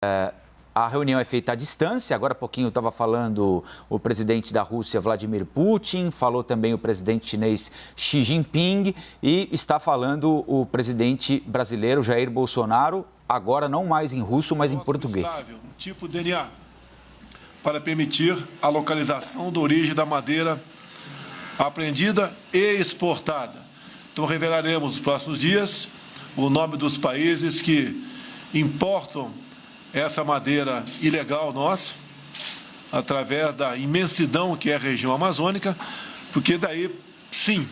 A reunião é feita à distância. Agora há pouquinho estava falando o presidente da Rússia, Vladimir Putin, falou também o presidente chinês Xi Jinping e está falando o presidente brasileiro Jair Bolsonaro, agora não mais em russo, mas em português. Tipo DNA, para permitir a localização da origem da madeira apreendida e exportada. Então revelaremos nos próximos dias o nome dos países que importam essa madeira ilegal nossa, através da imensidão que é a região amazônica, porque daí, sim,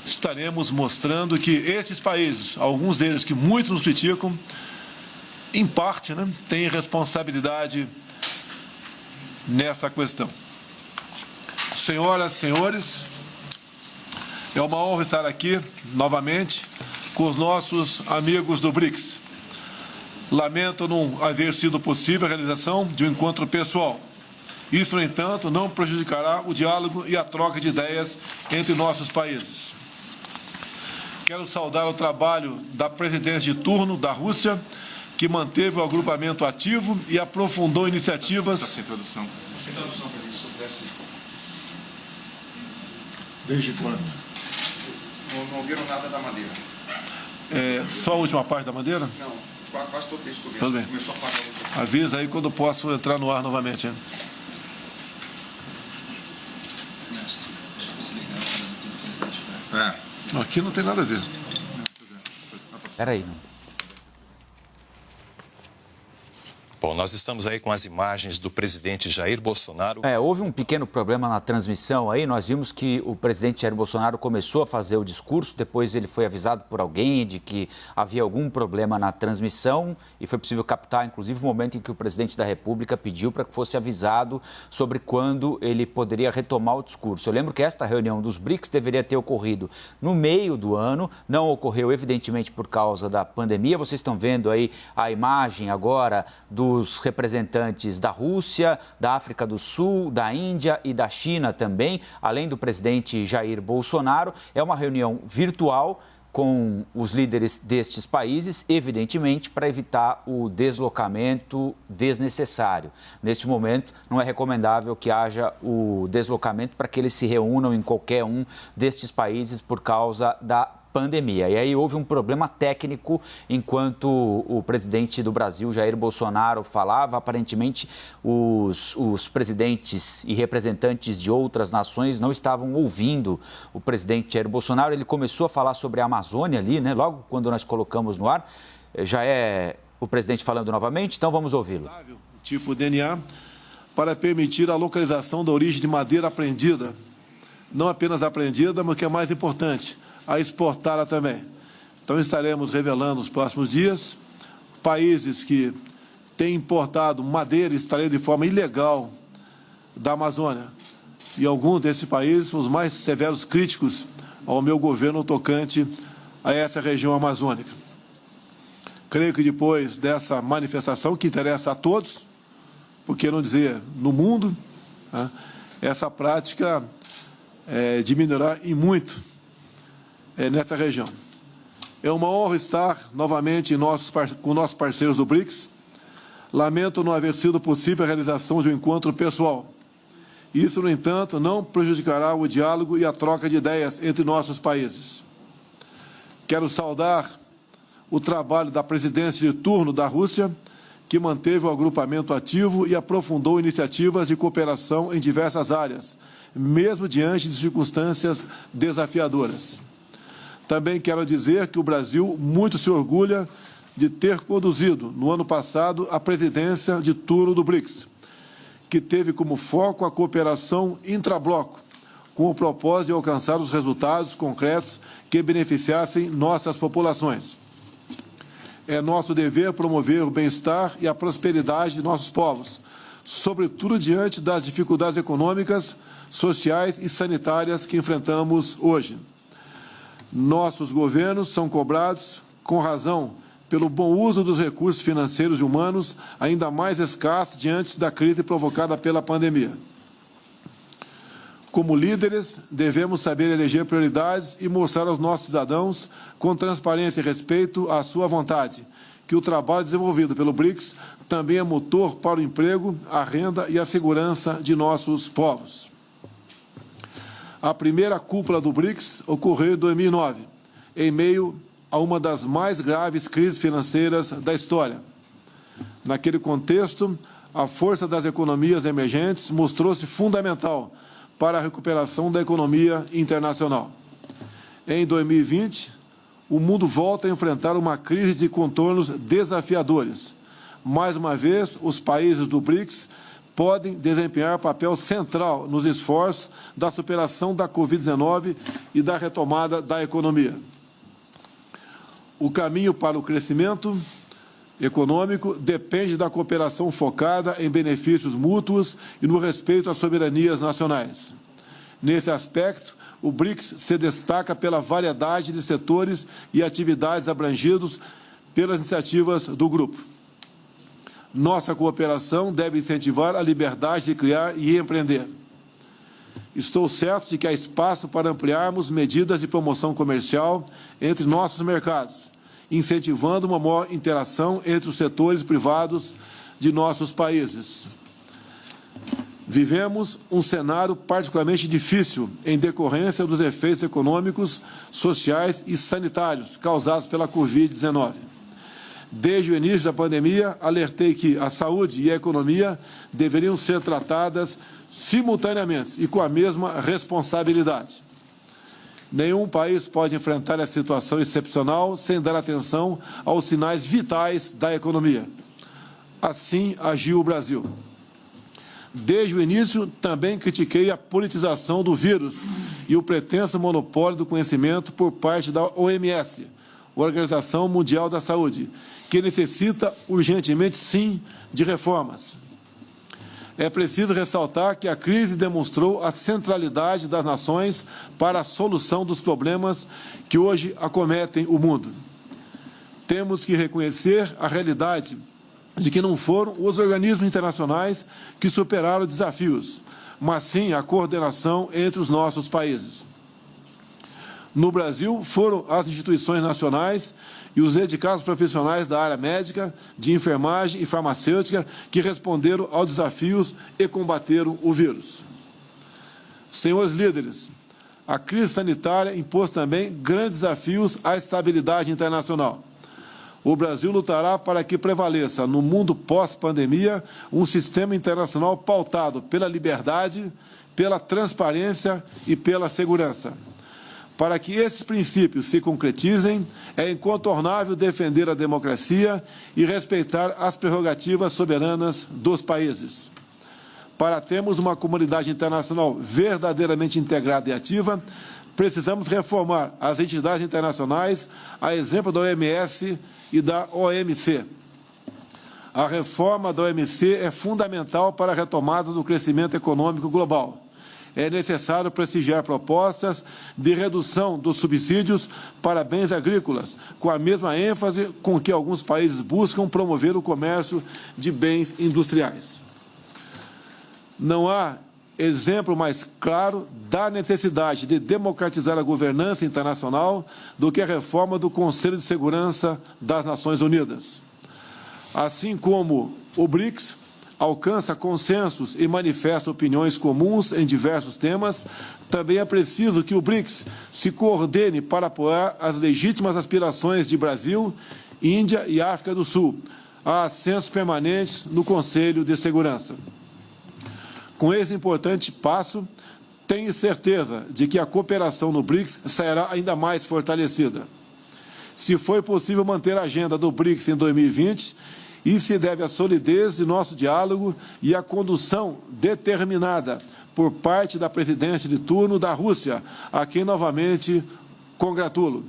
estaremos mostrando que esses países, alguns deles que muitos nos criticam, em parte, têm responsabilidade nessa questão. Senhoras e senhores, é uma honra estar aqui, novamente, com os nossos amigos do BRICS. Lamento não haver sido possível a realização de um encontro pessoal. Isso, no entanto, não prejudicará o diálogo e a troca de ideias entre nossos países. Quero saudar o trabalho da presidência de turno da Rússia, que manteve o agrupamento ativo e aprofundou iniciativas... Sem tradução. Sem tradução para isso, desce. Desde quando? Não ouviram nada da madeira. Só a última parte da madeira? Não. Quase todo esse começo. Tudo bem. Começou a falar. Avisa aí quando eu posso entrar no ar novamente. Aqui não tem nada a ver. Espera aí. Bom, nós estamos aí com as imagens do presidente Jair Bolsonaro. Houve um pequeno problema na transmissão aí. Nós vimos que o presidente Jair Bolsonaro começou a fazer o discurso, depois ele foi avisado por alguém de que havia algum problema na transmissão e foi possível captar, inclusive, o momento em que o presidente da República pediu para que fosse avisado sobre quando ele poderia retomar o discurso. Eu lembro que esta reunião dos BRICS deveria ter ocorrido no meio do ano, não ocorreu, evidentemente, por causa da pandemia. Vocês estão vendo aí a imagem agora dos representantes da Rússia, da África do Sul, da Índia e da China também, além do presidente Jair Bolsonaro. É uma reunião virtual com os líderes destes países, evidentemente, para evitar o deslocamento desnecessário. Neste momento, não é recomendável que haja o deslocamento para que eles se reúnam em qualquer um destes países por causa da pandemia. E aí houve um problema técnico enquanto o presidente do Brasil, Jair Bolsonaro, falava. Aparentemente, os presidentes e representantes de outras nações não estavam ouvindo o presidente Jair Bolsonaro. Ele começou a falar sobre a Amazônia ali, logo quando nós colocamos no ar. Já é o presidente falando novamente, então vamos ouvi-lo. Tipo DNA, para permitir a localização da origem de madeira apreendida. Não apenas apreendida, mas o que é mais importante, a exportá-la também. Então, estaremos revelando nos próximos dias países que têm importado madeira e estaleiro de forma ilegal da Amazônia. E alguns desses países são os mais severos críticos ao meu governo tocante a essa região amazônica. Creio que depois dessa manifestação, que interessa a todos, por que não dizer no mundo, essa prática diminuirá em muito nessa região. É uma honra estar novamente com nossos parceiros do BRICS. Lamento não haver sido possível a realização de um encontro pessoal. Isso, no entanto, não prejudicará o diálogo e a troca de ideias entre nossos países. Quero saudar o trabalho da presidência de turno da Rússia, que manteve o agrupamento ativo e aprofundou iniciativas de cooperação em diversas áreas, mesmo diante de circunstâncias desafiadoras. Também quero dizer que o Brasil muito se orgulha de ter conduzido, no ano passado, a presidência de turno do BRICS, que teve como foco a cooperação intrabloco, com o propósito de alcançar os resultados concretos que beneficiassem nossas populações. É nosso dever promover o bem-estar e a prosperidade de nossos povos, sobretudo diante das dificuldades econômicas, sociais e sanitárias que enfrentamos hoje. Nossos governos são cobrados, com razão, pelo bom uso dos recursos financeiros e humanos, ainda mais escassos diante da crise provocada pela pandemia. Como líderes, devemos saber eleger prioridades e mostrar aos nossos cidadãos, com transparência e respeito, a sua vontade, que o trabalho desenvolvido pelo BRICS também é motor para o emprego, a renda e a segurança de nossos povos. A primeira cúpula do BRICS ocorreu em 2009, em meio a uma das mais graves crises financeiras da história. Naquele contexto, a força das economias emergentes mostrou-se fundamental para a recuperação da economia internacional. Em 2020, o mundo volta a enfrentar uma crise de contornos desafiadores. Mais uma vez, os países do BRICS podem desempenhar papel central nos esforços da superação da Covid-19 e da retomada da economia. O caminho para o crescimento econômico depende da cooperação focada em benefícios mútuos e no respeito às soberanias nacionais. Nesse aspecto, o BRICS se destaca pela variedade de setores e atividades abrangidos pelas iniciativas do grupo. Nossa cooperação deve incentivar a liberdade de criar e empreender. Estou certo de que há espaço para ampliarmos medidas de promoção comercial entre nossos mercados, incentivando uma maior interação entre os setores privados de nossos países. Vivemos um cenário particularmente difícil em decorrência dos efeitos econômicos, sociais e sanitários causados pela Covid-19. Desde o início da pandemia, alertei que a saúde e a economia deveriam ser tratadas simultaneamente e com a mesma responsabilidade. Nenhum país pode enfrentar essa situação excepcional sem dar atenção aos sinais vitais da economia. Assim agiu o Brasil. Desde o início, também critiquei a politização do vírus e o pretenso monopólio do conhecimento por parte da OMS, Organização Mundial da Saúde, que necessita urgentemente, sim, de reformas. É preciso ressaltar que a crise demonstrou a centralidade das nações para a solução dos problemas que hoje acometem o mundo. Temos que reconhecer a realidade de que não foram os organismos internacionais que superaram desafios, mas sim a coordenação entre os nossos países. No Brasil, foram as instituições nacionais e os dedicados profissionais da área médica, de enfermagem e farmacêutica que responderam aos desafios e combateram o vírus. Senhores líderes, a crise sanitária impôs também grandes desafios à estabilidade internacional. O Brasil lutará para que prevaleça, no mundo pós-pandemia, um sistema internacional pautado pela liberdade, pela transparência e pela segurança. Para que esses princípios se concretizem, é incontornável defender a democracia e respeitar as prerrogativas soberanas dos países. Para termos uma comunidade internacional verdadeiramente integrada e ativa, precisamos reformar as entidades internacionais, a exemplo da OMS e da OMC. A reforma da OMC é fundamental para a retomada do crescimento econômico global. É necessário prestigiar propostas de redução dos subsídios para bens agrícolas, com a mesma ênfase com que alguns países buscam promover o comércio de bens industriais. Não há exemplo mais claro da necessidade de democratizar a governança internacional do que a reforma do Conselho de Segurança das Nações Unidas. Assim como o BRICS alcança consensos e manifesta opiniões comuns em diversos temas, também é preciso que o BRICS se coordene para apoiar as legítimas aspirações de Brasil, Índia e África do Sul a assentos permanentes no Conselho de Segurança. Com esse importante passo, tenho certeza de que a cooperação no BRICS sairá ainda mais fortalecida. Se foi possível manter a agenda do BRICS em 2020, isso se deve à solidez de nosso diálogo e à condução determinada por parte da presidência de turno da Rússia, a quem novamente congratulo.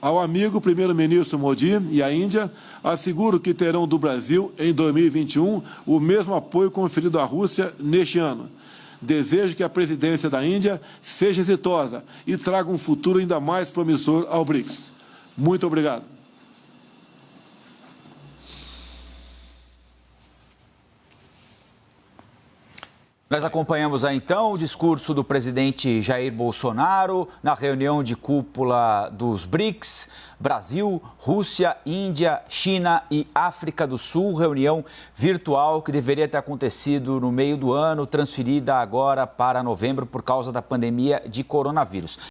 Ao amigo primeiro-ministro Modi e à Índia, asseguro que terão do Brasil, em 2021, o mesmo apoio conferido à Rússia neste ano. Desejo que a presidência da Índia seja exitosa e traga um futuro ainda mais promissor ao BRICS. Muito obrigado. Nós acompanhamos aí, então, o discurso do presidente Jair Bolsonaro na reunião de cúpula dos BRICS, Brasil, Rússia, Índia, China e África do Sul, reunião virtual que deveria ter acontecido no meio do ano, transferida agora para novembro por causa da pandemia de coronavírus.